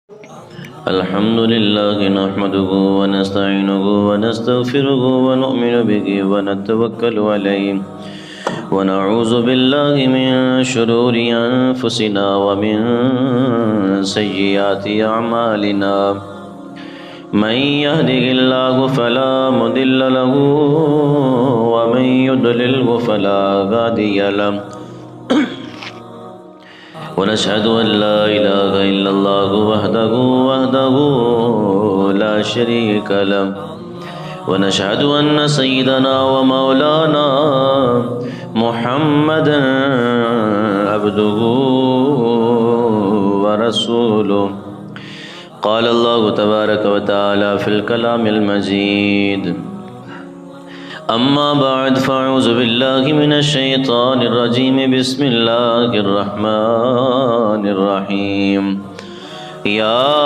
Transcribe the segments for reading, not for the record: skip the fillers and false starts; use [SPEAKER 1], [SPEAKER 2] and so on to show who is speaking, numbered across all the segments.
[SPEAKER 1] الحمد لله نحمده ونستعينه ونستغفره ونؤمن به ونتوكل عليه ونعوذ بالله من شرور أنفسنا ومن سيئات أعمالنا من يهده الله فلا مضل له ومن يضلله فلا هادي له ونشهد أن لا إله إلا الله وحده لا شريك له ونشهد أن سيدنا ومولانا محمدا عبده ورسوله قال الله تبارك وتعالى في الكلام المجيد أما بعد فأعوذ بالله من الشيطان الرجيم بسم الله الرحمن الرحيم يا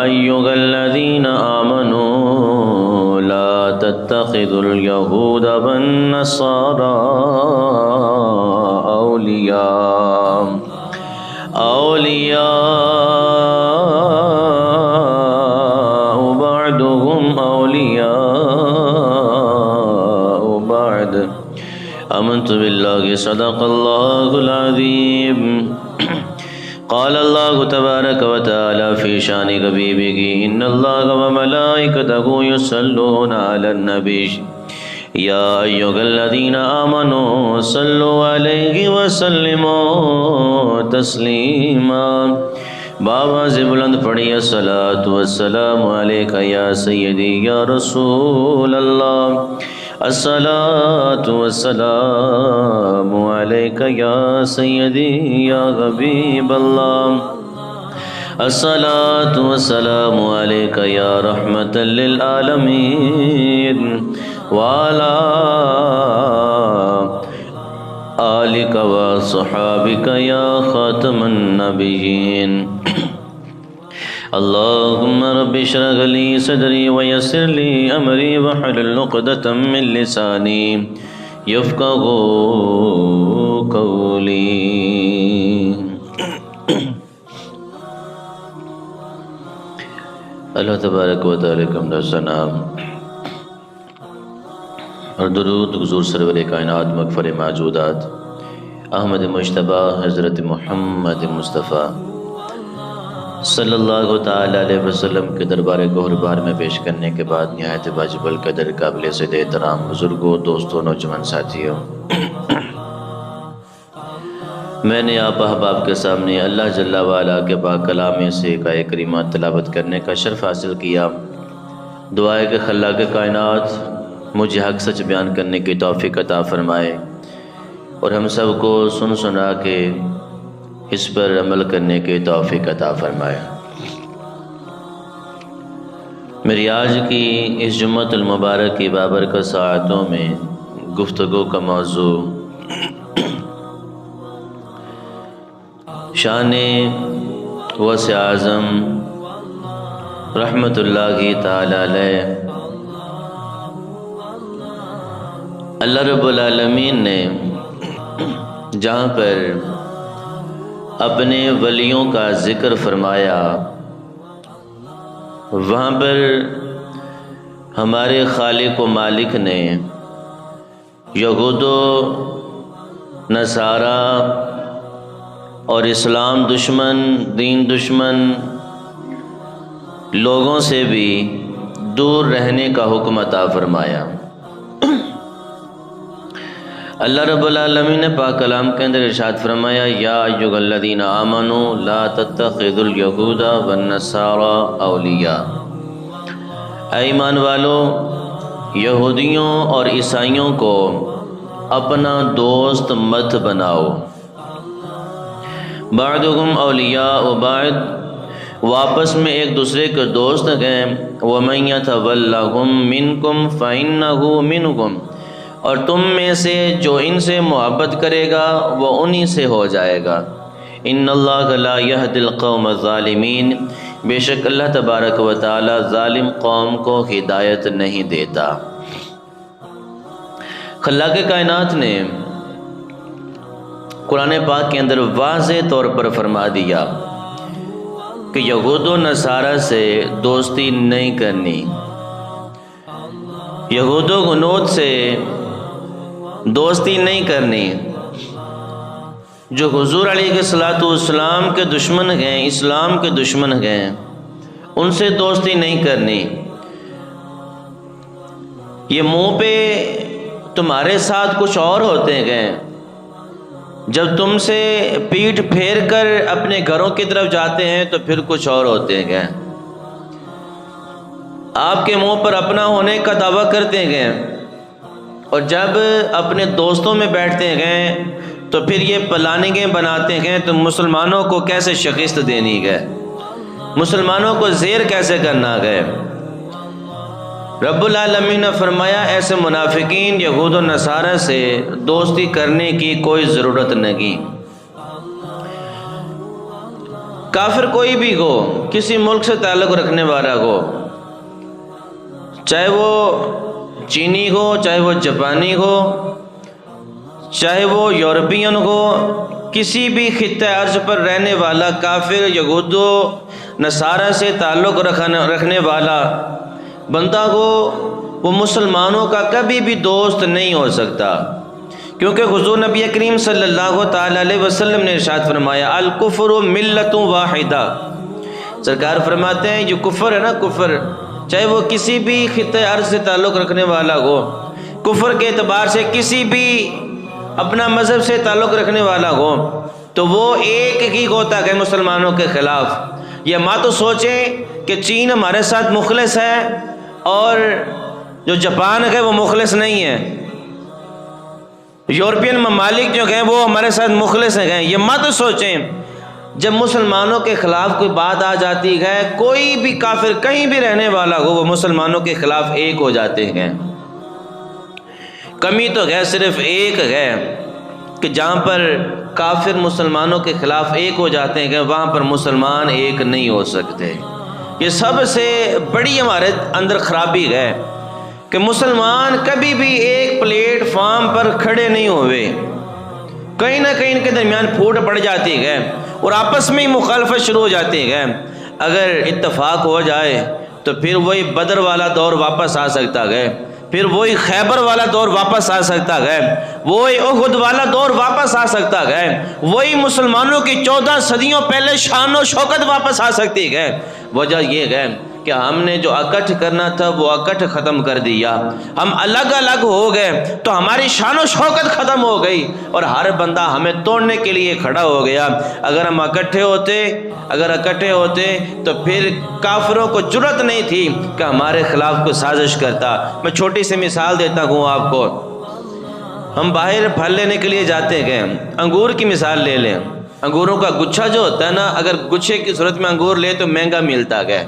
[SPEAKER 1] أيها الذين آمنوا لا تتخذوا اليهود والنصارى أولياء بعضهم أولياء بعض آمنت بالله صدق الله العظيم قال الله تبارك وتعالى في شان حبيبه إن الله وملائكته يصلون على النبي يا أيها الذين آمنوا صلوا عليه وسلموا تسليما بابا سے بلند پڑھی الصلاۃ والسلام علیک یا سیدی یا رسول اللہ الصلاۃ والسلام علیک یا سیدی یا حبیب اللہ الصلاۃ والسلام علیک یا رحمۃ للعالمین وعلی آلک وصحابک یا خاتم النبیین اللهم رب اشرح لي صدري ويسر لي امري واحلل عقدة من لساني يفقهوا قولي اللہ تبارک و تعالی کا حمد و ثنا اور درود حضور سرور کائنات مغفر موجودات احمد مجتبی حضرت محمد مصطفیٰ صلی اللہ تعالیٰ علیہ وسلم کے دربار گہر بار میں پیش کرنے کے بعد نہایت واجب القدر قابل صد احترام بزرگوں دوستوں نوجوان ساتھیوں، میں نے آپ احباب کے سامنے اللہ جل وعلا کے پاک کلام سے آیہ کریمہ تلاوت کرنے کا شرف حاصل کیا۔ دعا ہے کہ خلاق کائنات مجھے حق سچ بیان کرنے کی توفیق عطا فرمائے اور ہم سب کو سن سنا کے اس پر عمل کرنے کی توفیق عطا فرمائے۔ میری آج کی اس جمعۃ المبارک کی بابرکت ساعتوں میں گفتگو کا موضوع شان غوث اعظم رحمۃ اللہ تعالی علیہ۔ اللہ رب العالمین نے جہاں پر اپنے ولیوں کا ذکر فرمایا، وہاں پر ہمارے خالق و مالک نے یہود و نصارہ اور اسلام دشمن، دین دشمن لوگوں سے بھی دور رہنے کا حکم عطا فرمایا۔ اللہ رب العالمین نے پاک کلام کے اندر ارشاد فرمایا، یا ایھا الذین آمنوا لا تتخذوا الیہود والنصارى اولیاء، اے ایمان والو یہودیوں اور عیسائیوں کو اپنا دوست مت بناؤ۔ بعضهم اولیاء و بعض، وہ آپس میں ایک دوسرے کے دوست ہیں۔ ومن یتولہم منکم فإنہ منکم، اور تم میں سے جو ان سے محبت کرے گا وہ انہی سے ہو جائے گا۔ ان اللہ لا یہدی القوم الظالمین، بے شک اللہ تبارک و تعالی ظالم قوم کو ہدایت نہیں دیتا۔ خلاق کائنات نے قرآن پاک کے اندر واضح طور پر فرما دیا کہ یہود و نصارہ سے دوستی نہیں کرنی، یہود و غنود سے دوستی نہیں کرنی۔ جو حضور علیہ الصلوۃ والسلام کے دشمن ہیں، اسلام کے دشمن ہیں، ان سے دوستی نہیں کرنی۔ یہ منہ پہ تمہارے ساتھ کچھ اور ہوتے ہیں، جب تم سے پیٹھ پھیر کر اپنے گھروں کی طرف جاتے ہیں تو پھر کچھ اور ہوتے ہیں۔ آپ کے منہ پر اپنا ہونے کا دعویٰ کرتے ہیں اور جب اپنے دوستوں میں بیٹھتے ہیں تو پھر یہ پلاننگیں بناتے ہیں تو مسلمانوں کو کیسے شکست دینی ہے، مسلمانوں کو زیر کیسے کرنا ہے۔ رب العالمین نے فرمایا ایسے منافقین یہود و نصارہ سے دوستی کرنے کی کوئی ضرورت نہیں۔ کافر کوئی بھی ہو، کسی ملک سے تعلق رکھنے والا ہو، چاہے وہ چینی ہو، چاہے وہ جاپانی ہو، چاہے وہ یورپین ہو، کسی بھی خطہ ارض پر رہنے والا کافر یہود و نصارہ سے تعلق رکھنے والا بندہ ہو، وہ مسلمانوں کا کبھی بھی دوست نہیں ہو سکتا، کیونکہ حضور نبی کریم صلی اللہ تعالی علیہ وسلم نے ارشاد فرمایا الکفر ملت واحدہ۔ سرکار فرماتے ہیں جو کفر ہے نا، کفر چاہے وہ کسی بھی خطہ ارض سے تعلق رکھنے والا ہو، کفر کے اعتبار سے کسی بھی اپنا مذہب سے تعلق رکھنے والا ہو، تو وہ ایک ہی ہوتا ہے مسلمانوں کے خلاف۔ یہ ماں تو سوچیں کہ چین ہمارے ساتھ مخلص ہے اور جو جاپان ہے وہ مخلص نہیں ہے، یورپین ممالک جو ہیں وہ ہمارے ساتھ مخلص ہیں، یہ مت سوچیں۔ جب مسلمانوں کے خلاف کوئی بات آ جاتی ہے، کوئی بھی کافر کہیں بھی رہنے والا ہو، وہ مسلمانوں کے خلاف ایک ہو جاتے ہیں۔ کمی تو ہے صرف ایک ہے کہ جہاں پر کافر مسلمانوں کے خلاف ایک ہو جاتے ہیں وہاں پر مسلمان ایک نہیں ہو سکتے۔ یہ سب سے بڑی ہمارے اندر خرابی ہے کہ مسلمان کبھی بھی ایک پلیٹ فارم پر کھڑے نہیں ہوئے، کہیں نہ کہیں ان کے درمیان پھوٹ پڑ جاتی ہے اور آپس میں ہی مخالفت شروع ہو جاتی ہے۔ اگر اتفاق ہو جائے تو پھر وہی بدر والا دور واپس آ سکتا ہے، پھر وہی خیبر والا دور واپس آ سکتا ہے، وہی احد والا دور واپس آ سکتا ہے، وہی مسلمانوں کی 14 صدیوں پہلے شان و شوکت واپس آ سکتی ہے۔ وجہ یہ ہے کہ ہم نے جو اکٹھ کرنا تھا وہ اکٹھ ختم کر دیا، ہم الگ الگ ہو گئے تو ہماری شان و شوکت ختم ہو گئی اور ہر بندہ ہمیں توڑنے کے لیے کھڑا ہو گیا۔ اگر ہم اکٹھے ہوتے تو پھر کافروں کو جرأت نہیں تھی کہ ہمارے خلاف کوئی سازش کرتا۔ میں چھوٹی سی مثال دیتا ہوں آپ کو، ہم باہر پھل لینے کے لیے جاتے ہیں، انگور کی مثال لے لیں۔ انگوروں کا گچھا جو ہوتا ہے نا، اگر گچھے کی صورت میں انگور لے تو مہنگا ملتا ہے۔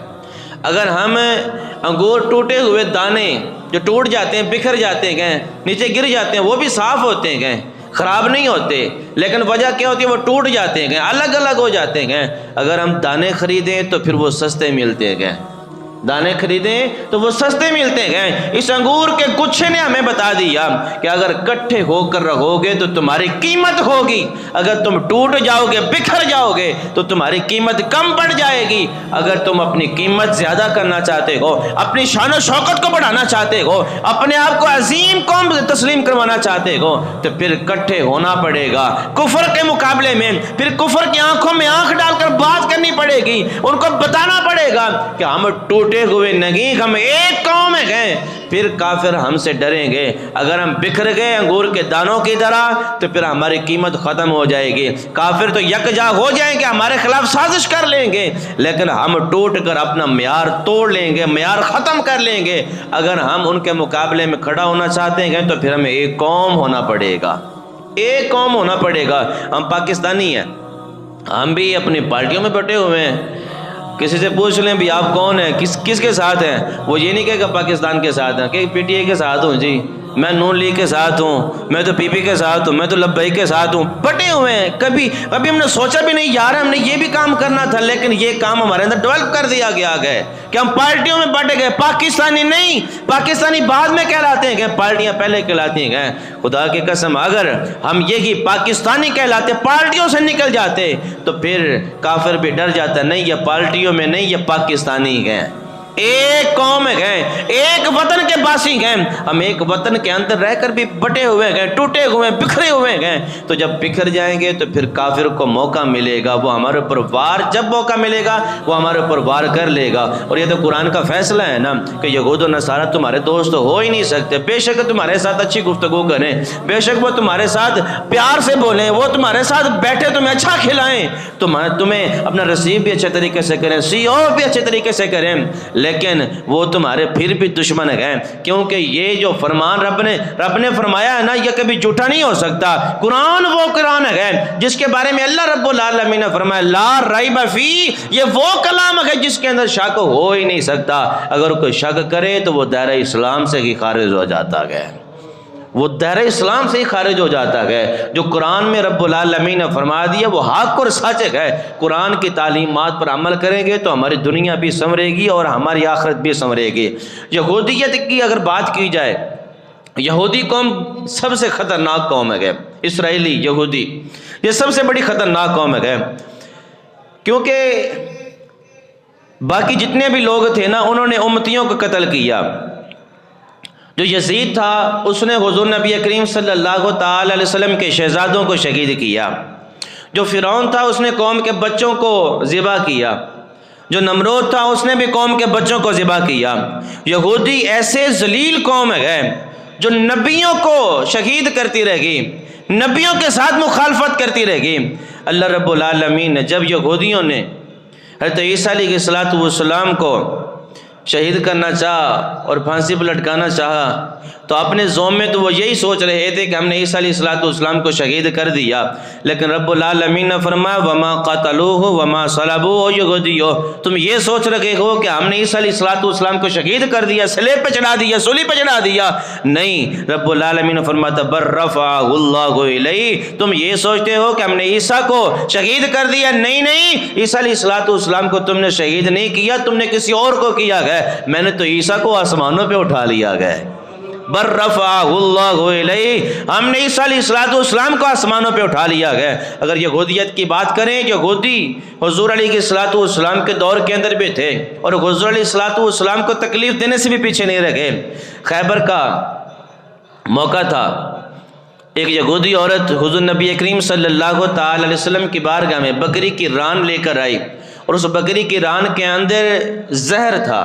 [SPEAKER 1] اگر ہم انگور ٹوٹے ہوئے دانے جو ٹوٹ جاتے ہیں، بکھر جاتے ہیں، نیچے گر جاتے ہیں، وہ بھی صاف ہوتے ہیں، خراب نہیں ہوتے، لیکن وجہ کیا ہوتی ہے؟ وہ ٹوٹ جاتے ہیں، الگ الگ ہو جاتے ہیں۔ اگر ہم دانے خریدیں تو پھر وہ سستے ملتے ہیں، دانے خریدیں تو وہ سستے ملتے ہیں۔ اس انگور کے گچھے نے ہمیں بتا دیا کہ اگر اکٹھے ہو کر رہو گے تو تمہاری قیمت ہوگی، اگر تم ٹوٹ جاؤ گے، بکھر جاؤ گے تو تمہاری قیمت کم پڑ جائے گی۔ اگر تم اپنی قیمت زیادہ کرنا چاہتے ہو، اپنی شان و شوکت کو بڑھانا چاہتے ہو، اپنے آپ کو عظیم قوم تسلیم کروانا چاہتے ہو تو پھر اکٹھے ہونا پڑے گا۔ کفر کے مقابلے میں پھر کفر کی آنکھوں میں آنکھ ڈال کر بات کرنی پڑے گی، ان کو بتانا پڑے گا کہ ہم ٹوٹے ہوئے نہیں، ہم ایک قوم ہیں، پھر کافر ہم سے ڈریں گے۔ اگر ہم بکھر گئے انگور کے دانوں کی طرح تو پھر ہماری قیمت ختم ہو جائے گی، کافر تو یکجا ہو جائیں گے، ہمارے خلاف سازش کر لیں گے، لیکن ہم ٹوٹ کر اپنا معیار توڑ لیں گے، معیار ختم کر لیں گے۔ اگر ہم ان کے مقابلے میں کھڑا ہونا چاہتے ہیں تو پھر ہمیں ایک قوم ہونا پڑے گا، ایک قوم ہونا پڑے گا۔ ہم پاکستانی ہیں، ہم بھی اپنی پارٹیوں میں بٹے ہوئے ہیں، کسی سے پوچھ لیں بھی آپ کون ہیں، کس کے ساتھ ہیں، وہ یہ نہیں کہے گا پاکستان کے ساتھ ہیں کہ پی ٹی آئی کے ساتھ ہوں جی، میں نون لیگ کے ساتھ ہوں، میں تو پی پی کے ساتھ ہوں، میں تو لبیک کے ساتھ ہوں، بٹے ہوئے ہیں۔ کبھی ہم نے سوچا بھی نہیں یار ہم نے یہ بھی کام کرنا تھا، لیکن یہ کام ہمارے اندر ڈیولپ کر دیا گیا ہے کہ ہم پارٹیوں میں بٹ گئے۔ پاکستانی نہیں، پاکستانی بعد میں کہلاتے ہیں کہ پارٹیاں پہلے کہلاتی ہیں۔ خدا کی قسم اگر ہم یہی پاکستانی کہلاتے، پارٹیوں سے نکل جاتے، تو پھر کافر بھی ڈر جاتا، نہیں یہ پارٹیوں میں نہیں، یہ پاکستانی ہیں، ایک قوم گئے، ایک وطن کے باسی گئے۔ ہم ایک وطن کے اندر رہ کر بھی بٹے ہوئے گئے، ٹوٹے ہوئے، بکھرے ہوئے گئے۔ تو جب بکھر جائیں گے تو پھر کافر کو موقع ملے گا، وہ ہمارے اوپر وار، جب موقع ملے گا وہ ہمارے اوپر وار کر لے گا۔ اور یہ تو قرآن کا فیصلہ ہے نا کہ یہود و نصارہ تمہارے دوست ہو ہی نہیں سکتے۔ بے شک تمہارے ساتھ اچھی گفتگو کریں، بے شک وہ تمہارے ساتھ پیار سے بولیں، وہ تمہارے ساتھ بیٹھے تمہیں اچھا کھلائیں، تمہیں اپنا رسیو بھی اچھے طریقے سے کریں، سی او بھی اچھے طریقے سے کریں، لیکن وہ تمہارے پھر بھی دشمن ہیں، کیونکہ یہ جو فرمان رب نے فرمایا ہے نا، یہ کبھی جھوٹا نہیں ہو سکتا۔ قرآن وہ قرآن ہے جس کے بارے میں اللہ رب العالمین نے فرمایا لا ریب فی، یہ وہ کلام ہے جس کے اندر شک ہو ہی نہیں سکتا۔ اگر کوئی شک کرے تو وہ دائرہ اسلام سے ہی خارج ہو جاتا ہے، وہ دائرہ اسلام سے ہی خارج ہو جاتا ہے۔ جو قرآن میں رب العالمین نے فرما دیا وہ حق اور سچ ہے۔ قرآن کی تعلیمات پر عمل کریں گے تو ہماری دنیا بھی سنورے گی اور ہماری آخرت بھی سنورے گی۔ یہودیت کی اگر بات کی جائے، یہودی قوم سب سے خطرناک قوم ہے، اسرائیلی یہودی یہ سب سے بڑی خطرناک قوم ہے، کیونکہ باقی جتنے بھی لوگ تھے نا انہوں نے امتیوں کو قتل کیا۔ جو یزید تھا اس نے حضور نبی کریم صلی اللہ تعالی علیہ وسلم کے شہزادوں کو شہید کیا۔ جو فرعون تھا اس نے قوم کے بچوں کو ذبح کیا۔ جو نمرود تھا اس نے بھی قوم کے بچوں کو ذبح کیا۔ یہودی ایسے ذلیل قوم ہے جو نبیوں کو شہید کرتی رہ گئی، نبیوں کے ساتھ مخالفت کرتی رہ گئی۔ اللہ رب العالمین نے جب یہودیوں نے حضرت عیسیٰ علیہ السلام کو شہید کرنا چاہا اور پھانسی پر لٹکانا چاہا تو اپنے زوم میں تو وہ یہی سوچ رہے تھے کہ ہم نے عیسیٰ علیہ السلام کو شہید کر دیا، لیکن رب العالمین نے فرمایا وما قتلوہ وما صلبوہ یہودیو، تم یہ سوچ رہے ہو کہ ہم نے عیسیٰ علیہ السلام کو شہید کر دیا، صلیب پہ چڑھا دیا، سولی پہ چڑھا دیا، نہیں، رب العالمین نے فرمایا بل رفعہ اللہ الیہ، تم یہ سوچتے ہو کہ ہم نے عیسیٰ کو شہید کر دیا، نہیں، عیسیٰ علیہ السلام کو تم نے شہید نہیں کیا، تم نے کسی اور کو کیا ہے، میں نے تو عیسیٰ کو آسمانوں پہ اٹھا لیا گیا، بر رفعہ اللہ الیہ، ہم نے عیسیٰ علیہ السلام کو آسمانوں پہ اٹھا لیا گیا۔ اگر یہودیت کی بات کریں، یہودی حضور علیہ السلام کے دور کے اندر بھی تھے اور حضور علیہ السلام کو تکلیف دینے سے بھی پیچھے نہیں رہے۔ خیبر کا موقع تھا، ایک یہودی عورت حضور نبی کریم صلی اللہ تعالی علیہ وسلم کی بارگاہ میں بکری کی ران لے کر آئی، اور اس بکری کی ران کے اندر زہر تھا۔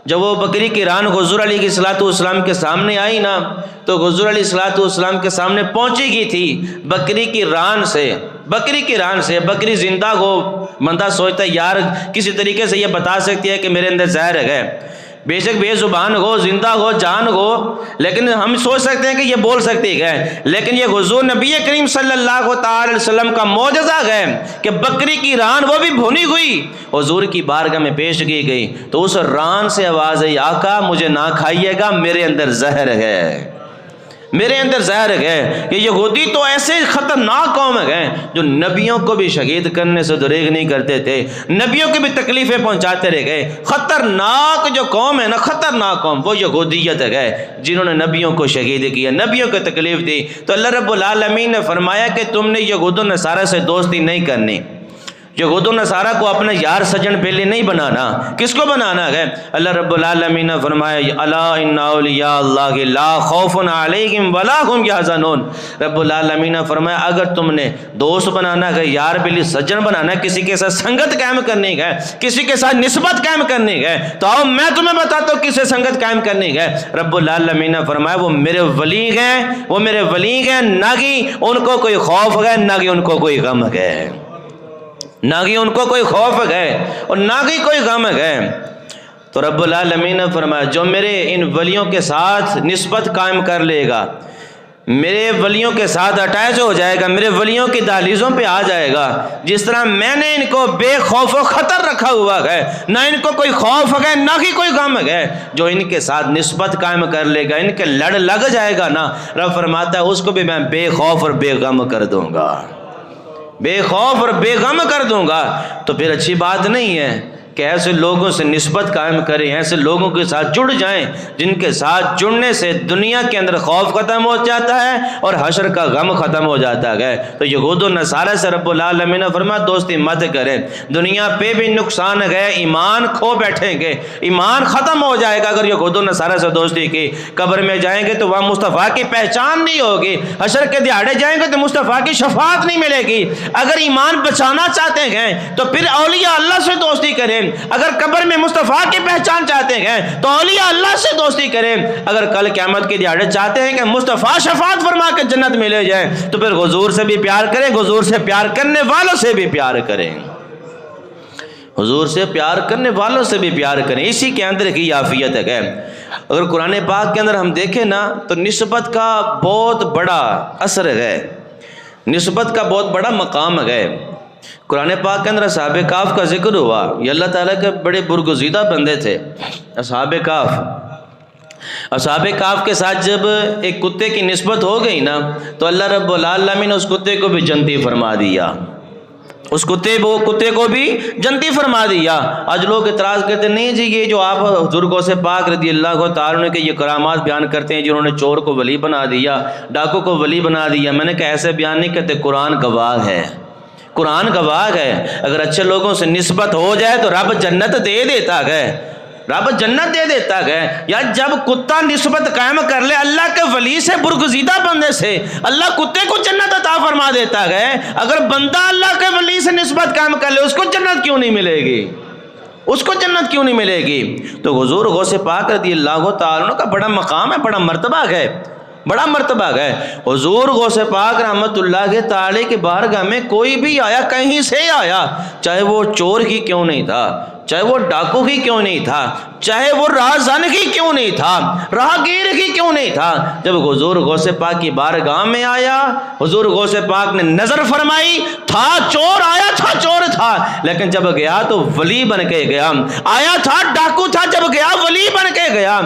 [SPEAKER 1] جب وہ بکری کی ران حضور علیہ السلام کے سامنے آئی نا تو حضور علیہ السلام کے سامنے پہنچی گئی تھی بکری کی ران سے، بکری زندہ ہو، بندہ سوچتا ہے یار کسی طریقے سے یہ بتا سکتی ہے کہ میرے اندر زہر ہے، بے شک بے زبان ہو، زندہ ہو، جان ہو، لیکن ہم سوچ سکتے ہیں کہ یہ بول سکتی ہے، لیکن یہ حضور نبی کریم صلی اللہ تعالی علیہ وسلم کا معجزہ ہے کہ بکری کی ران وہ بھی بھونی ہوئی حضور کی بارگاہ میں پیش کی گئی، تو اس ران سے آواز آئی آقا مجھے نہ کھائیے گا، میرے اندر زہر ہے، میرے اندر زہر ہے۔ یہ یہودی تو ایسے خطرناک قوم ہے جو نبیوں کو بھی شہید کرنے سے دریغ نہیں کرتے تھے، نبیوں کو بھی تکلیفیں پہنچاتے رہ گئے۔ خطرناک جو قوم ہے نا، خطرناک قوم وہ یہودیت ہے، جنہوں نے نبیوں کو شہید کیا، نبیوں کو تکلیف دی۔ تو اللہ رب العالمین نے فرمایا کہ تم نے یہود و نصارہ سے دوستی نہیں کرنی، یہود و نصارہ کو اپنا یار سجن پہلے نہیں بنانا۔ کس کو بنانا ہے؟ اللہ رب العالمین نے فرمایا الا ان اولیاء اللہ لا خوف علیہم ولا هم یحزنون، رب العالمین نے فرمایا اگر تم نے دوست بنانا ہے، یار پہلے سجن بنانا ہے، کسی کے ساتھ سنگت قائم کرنی ہے، کسی کے ساتھ نسبت قائم کرنی ہے، تو آؤ میں تمہیں بتاتا ہوں کس سے سنگت قائم کرنی ہے۔ رب العالمین نے فرمایا وہ میرے ولی ہیں، وہ میرے ولی ہیں، نہ کہ ان کو کوئی خوف ہے، نہ کہ ان کو کوئی غم ہے، نہ کہ ان کو کوئی خوف ہے اور نہ کہ کوئی غم ہے۔ تو رب العالمین نے فرمایا جو میرے ان ولیوں کے ساتھ نسبت قائم کر لے گا، میرے ولیوں کے ساتھ اٹیچ ہو جائے گا، میرے ولیوں کی دہلیزوں پہ آ جائے گا، جس طرح میں نے ان کو بے خوف و خطر رکھا ہوا ہے، نہ ان کو کوئی خوف ہے نہ ہی کوئی غم ہے، جو ان کے ساتھ نسبت قائم کر لے گا، ان کے لڑ لگ جائے گا نا، رب فرماتا ہے اس کو بھی میں بے خوف اور بے غم کر دوں گا، بے خوف اور بے غم کر دوں گا۔ تو پھر اچھی بات نہیں ہے کہ ایسے لوگوں سے نسبت قائم کریں، ایسے لوگوں کے ساتھ جڑ جائیں جن کے ساتھ جڑنے سے دنیا کے اندر خوف ختم ہو جاتا ہے اور حشر کا غم ختم ہو جاتا ہے۔ تو یہود و نصارہ سے رب العالمین نے فرمایا دوستی مت کریں، دنیا پہ بھی نقصان ہے، ایمان کھو بیٹھیں گے، ایمان ختم ہو جائے گا اگر یہود و نصارہ سے دوستی کی۔ قبر میں جائیں گے تو وہاں مصطفیٰ کی پہچان نہیں ہوگی، حشر کے دہاڑے جائیں گے تو مصطفیٰ کی شفاعت نہیں ملے گی۔ اگر ایمان بچانا چاہتے ہیں تو پھر اولیاء اللہ سے دوستی کریں، اگر قبر میں مصطفیٰ کی پہچان چاہتے ہیں تو اولیاء اللہ سے دوستی کریں، اگر کل قیامت کے دہاڑے چاہتے ہیں کہ مصطفیٰ شفاعت فرما کے جنت میں لے جائیں تو پھر حضور سے بھی پیار کریں، حضور سے پیار کرنے والوں سے بھی پیار کریں، حضور سے پیار کرنے والوں سے بھی پیار کریں، اسی کے اندر کی عافیت ہے۔ اگر قرآن پاک کے اندر ہم دیکھیں نا تو نسبت کا بہت بڑا اثر ہے، نسبت کا بہت بڑا مقام ہے۔ قرآن پاک کے اندر اصحاب کہف کا ذکر ہوا، یہ اللہ تعالیٰ کے بڑے برگزیدہ بندے تھے اصحاب کہف۔ اصحاب کہف کے ساتھ جب ایک کتے کی نسبت ہو گئی نا تو اللہ رب العالمین نے اس کتے کو بھی جنتی فرما دیا، اس کتے کو بھی جنتی فرما دیا۔ آج لوگ اعتراض کرتے نہیں جی یہ جو آپ حضور غوث پاک رضی اللہ تعالیٰ عنہ کے یہ کرامات بیان کرتے ہیں جنہوں نے چور کو ولی بنا دیا، ڈاکو کو ولی بنا دیا، میں نے کہا ایسے بیان نہیں کرتے، قرآن گواہ ہے، قرآن گواہ ہے۔ اگر اچھے لوگوں سے نسبت ہو جائے تو رب جنت دے دیتا ہے، رب جنت دے دیتا ہے۔ یا جب کتا نسبت قائم کر لے اللہ کے ولی سے، برگزیدہ بندے سے، اللہ کتے کو جنت عطا فرما دیتا ہے۔ اگر بندہ اللہ کے ولی سے نسبت قائم کر لے اس کو جنت کیوں نہیں ملے گی، اس کو جنت کیوں نہیں ملے گی؟ تو حضور غوث پاک رضی اللہ تعالیٰ عنہ کا بڑا مقام ہے، بڑا مرتبہ ہے، بڑا مرتبہ ہے۔ حضور غوث پاک رحمت اللہ کے تعالی کی بارگاہ میں کوئی بھی آیا، کہیں سے آیا، چاہے وہ چور ہی کیوں نہیں تھا، چاہے وہ ڈاکو ہی کیوں نہیں تھا، چاہے وہ رازن ہی کیوں نہیں تھا، راہگیر ہی کیوں نہیں تھا، جب حضور غوث پاک کی بارگاہ میں آیا حضور غوث پاک نے نظر فرمائی، تھا چور، آیا تھا چور تھا لیکن جب گیا تو ولی بن کے گیا، آیا تھا ڈاکو تھا جب گیا ولی بن کے گیا،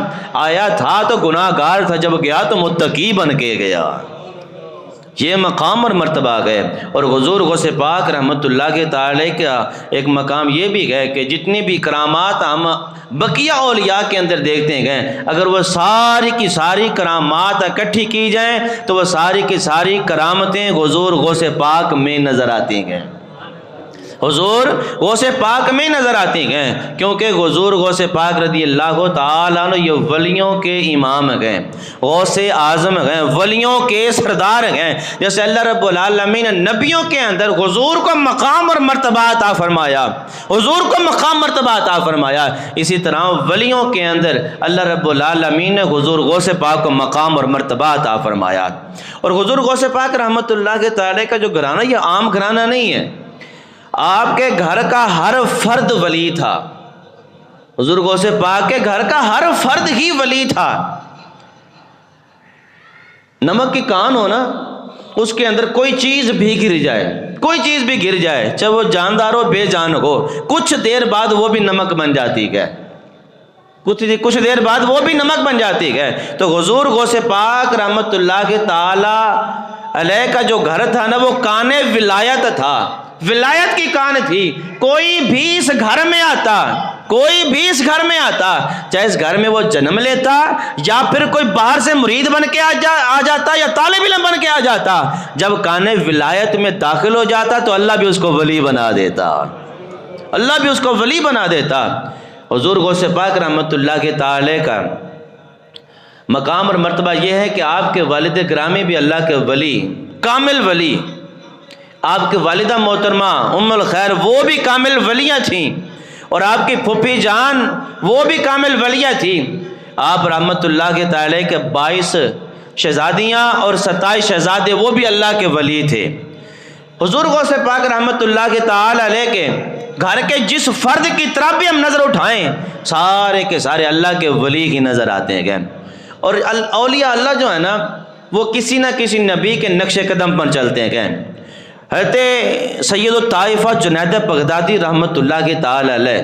[SPEAKER 1] آیا تھا تو گناہ گار تھا جب گیا تو متقی بن کے گیا۔ یہ مقام اور مرتبہ گئے۔ اور حضور غوث پاک رحمت اللہ کے تعالی کا ایک مقام یہ بھی ہے کہ جتنی بھی کرامات ہم بقیہ اولیاء کے اندر دیکھتے ہیں، اگر وہ ساری کی ساری کرامات اکٹھی کی جائیں تو وہ ساری کی ساری کرامتیں حضور غوث پاک میں نظر آتی ہیں، حضور غوث پاک میں نظر آتی ہیں، کیونکہ حضور غوث پاک رضی اللہ تعالیٰ عنہ یہ ولیوں کے امام ہیں، غوث اعظم ہیں، ولیوں کے سردار ہیں۔ جیسے اللہ رب العالمین نے نبیوں کے اندر حضور کو مقام اور مرتبہ عطا فرمایا، حضور کو مقام مرتبہ عطا فرمایا، اسی طرح ولیوں کے اندر اللہ رب العالمین نے حضور غوث پاک کو مقام اور مرتبہ عطا فرمایا۔ اور حضور غوث پاک رحمت اللہ کے تعالی کا جو گھرانہ یہ عام گھرانہ نہیں ہے، آپ کے گھر کا ہر فرد ولی تھا، حضور غوث پاک کے گھر کا ہر فرد ہی ولی تھا۔ نمک کی کان ہو نا، اس کے اندر کوئی چیز بھی گر جائے، کوئی چیز بھی گر جائے، چاہے وہ جاندار ہو بے جان ہو، کچھ دیر بعد وہ بھی نمک بن جاتی ہے، کچھ دیر بعد وہ بھی نمک بن جاتی ہے۔ تو حضور غوث پاک رحمت اللہ کے تعالی علیہ کا جو گھر تھا نا وہ کان ولایت تھا، ولایت کی کان تھی۔ کوئی بھی اس گھر میں آتا، کوئی بھی اس گھر میں آتا، چاہے اس گھر میں وہ جنم لیتا یا پھر کوئی باہر سے مرید بن کے آ جاتا یا طالب علم بن کے آ جاتا، جب کان ولایت میں داخل ہو جاتا تو اللہ بھی اس کو ولی بنا دیتا، اللہ بھی اس کو ولی بنا دیتا۔ حضور غوث پاک رحمت اللہ کے تعالی کا مقام اور مرتبہ یہ ہے کہ آپ کے والد گرامی بھی اللہ کے ولی، کامل ولی، آپ کی والدہ محترمہ ام الخیر وہ بھی کامل ولیہ تھیں، اور آپ کی پھوپھی جان وہ بھی کامل ولیہ تھی۔ آپ رحمت اللہ کے تعالی کے 22 شہزادیاں اور 27 شہزادے وہ بھی اللہ کے ولی تھے۔ حضور غوث پاک رحمت اللہ کے تعالی علیہ کے گھر کے جس فرد کی طرف بھی ہم نظر اٹھائیں سارے کے سارے اللہ کے ولی کی نظر آتے ہیں۔ اور اولیاء اللہ جو ہے نا وہ کسی نہ کسی نبی کے نقش قدم پر چلتے ہیں. کہیں حضرت سید الطائفہ جنید بغدادی رحمۃ اللہ کے تعالی علیہ،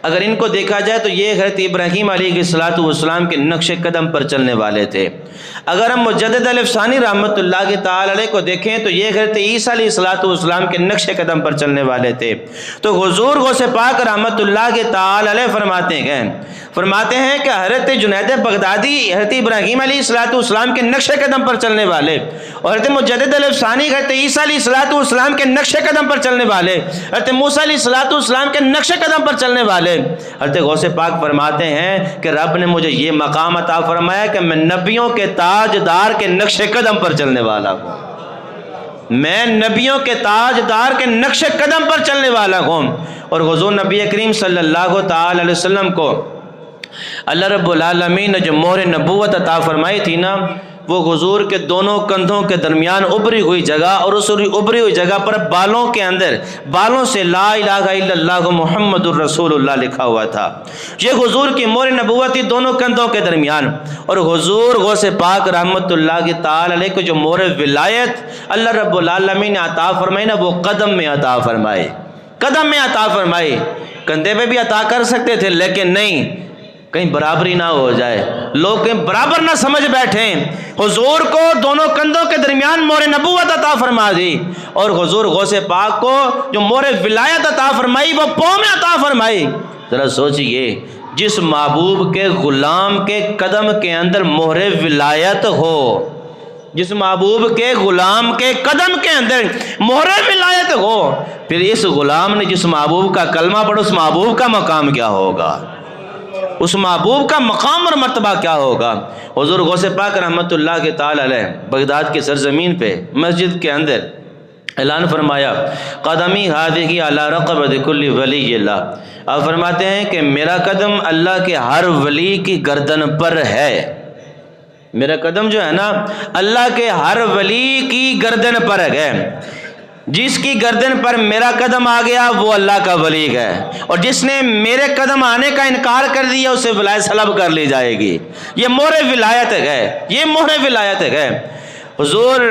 [SPEAKER 1] اگر ان کو دیکھا جائے تو یہ حضرت ابراہیم علیہ السلام کے نقش قدم پر چلنے والے تھے. اگر ہم مجدد الفسانی رحمۃ اللہ کے تعالی علیہ کو دیکھیں تو یہ حضرت عیسیٰ علیہ السلام کے نقش قدم پر چلنے والے تھے. تو حضور غوث پاک رحمۃ اللہ کے تعالی علیہ فرماتے ہیں کہ حضرت جنید بغدادی حضرت ابراہیم علیہ السلام کے نقش قدم پر چلنے والے، اور حضرت مجدد الفسانی حضرت عیسیٰ علیہ السلام کے نقش قدم پر چلنے والے، حضرت موسیٰ علیہ السلام کے نقش قدم پر چلنے والے. حضرت غوث پاک فرماتے ہیں کہ رب نے مجھے یہ مقام عطا فرمایا کہ میں نبیوں کے تاجدار کے نقش قدم پر چلنے والا ہوں، میں نبیوں کے تاجدار کے نقش قدم پر چلنے والا ہوں. اور حضور نبی کریم صلی اللہ تعالی علیہ وسلم کو اللہ رب العالمین نے جو مہر نبوت عطا فرمائی تھی نا، وہ حضور کے دونوں کندھوں کے درمیان ابری ہوئی جگہ، اور اس ابری ہوئی جگہ پر بالوں کے اندر بالوں سے لا الہ الا اللہ محمد الرسول اللہ لکھا ہوا تھا. یہ حضور کی مہر نبوت تھی دونوں کندھوں کے درمیان. اور حضور غوث پاک رحمت اللہ کی تعالی علیہ کو جو مہر ولایت اللہ رب العالمین نے عطا فرمائی نا، وہ قدم میں عطا فرمائی، قدم میں عطا فرمائی. کندھے پہ بھی عطا کر سکتے تھے لیکن نہیں، کہیں برابری نہ ہو جائے، لوگ کہیں برابر نہ سمجھ بیٹھیں. حضور کو دونوں کندھوں کے درمیان مہر نبوت عطا فرما دی، اور حضور غوث پاک کو جو مہر ولایت عطا فرمائی وہ پاؤں میں عطا فرمائی. ذرا سوچئے، جس محبوب کے غلام کے قدم کے اندر مہر ولایت ہو، جس محبوب کے غلام کے قدم کے اندر مہر ولایت ہو، پھر اس غلام نے جس محبوب کا کلمہ پڑھا، اس محبوب کا مقام کیا ہوگا، اس محبوب کا مقام اور مرتبہ کیا ہوگا. حضور غوث پاک رحمت اللہ کے تعالی علیہ بغداد کی سرزمین پہ مسجد کے اندر اعلان فرمایا، قدمی ہذہ علی رقبۃ کل ولی اللہ. آپ فرماتے ہیں کہ میرا قدم اللہ کے ہر ولی کی گردن پر ہے. میرا قدم جو ہے نا اللہ کے ہر ولی کی گردن پر ہے. جس کی گردن پر میرا قدم آ گیا وہ اللہ کا ولی ہے، اور جس نے میرے قدم آنے کا انکار کر دیا اسے ولایت سلب کر لی جائے گی. یہ مہر ولایت ہے، یہ مہر ولایت ہے. حضور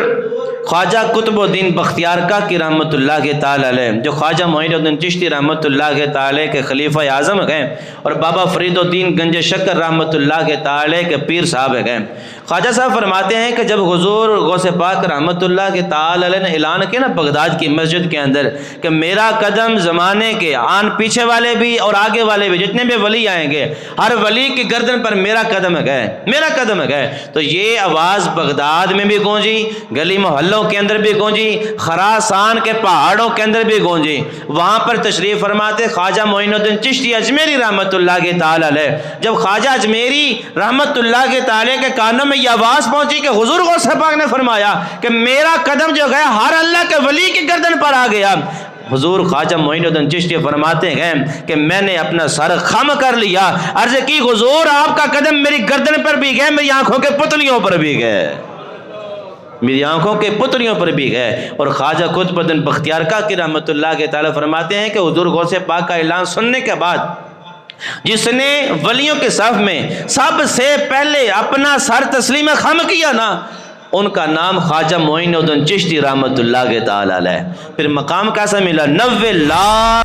[SPEAKER 1] خواجہ قطب الدین بختیار کی رحمت اللہ کے تعالی علیہ، جو خواجہ معین الدین چشتی رحمت اللہ کے تعالی کے خلیفہ اعظم ہیں، اور بابا فرید الدین گنج شکر رحمت اللہ کے تعالی کے پیر صاحب ہیں. خواجہ صاحب فرماتے ہیں کہ جب حضور غوث پاک رحمت اللہ کے تعالی علیہ نے اعلان کیا نا بغداد کی مسجد کے اندر کہ میرا قدم زمانے کے آن پیچھے والے بھی اور آگے والے بھی جتنے بھی ولی آئیں گے، ہر ولی کی گردن پر میرا قدم ہے، میرا قدم ہے. تو یہ آواز بغداد میں بھی گونجی، گلی محلوں کے اندر بھی گونجی، خراسان کے پہاڑوں کے اندر بھی گونجی. وہاں پر تشریف فرماتے خواجہ معین الدین چشتی اجمیری رحمت اللہ کے تعالی علیہ، جب خواجہ اجمیری رحمت اللہ کے تعالی کے کانوں میں یہ آواز پہنچی کہ حضور غوث پاک نے فرمایا کہ میرا قدم جو ہے ہر اللہ کے ولی کی گردن پر آ گیا. حضور خواجہ معین الدین چشتی فرماتے ہیں کہ میں نے اپنا سر خم کر لیا، عرض کی حضور آپ کا قدم میری گردن پر بھی گئے، میری آنکھوں کے پتلیوں پر بھی گئے، میری آنکھوں کے پتلیوں پر بھی گئے. اور خواجہ قطب الدین بختیار کی رحمت اللہ کے تعالی فرماتے ہیں کہ حضور غوث پاک کا اعلان سننے کے بعد جس نے ولیوں کے صف میں سب سے پہلے اپنا سر تسلیم خم کیا نا، ان کا نام خواجہ معین الدین چشتی رحمت اللہ کے تعالی علیہ. پھر مقام کیسا ملا، 90 لاکھ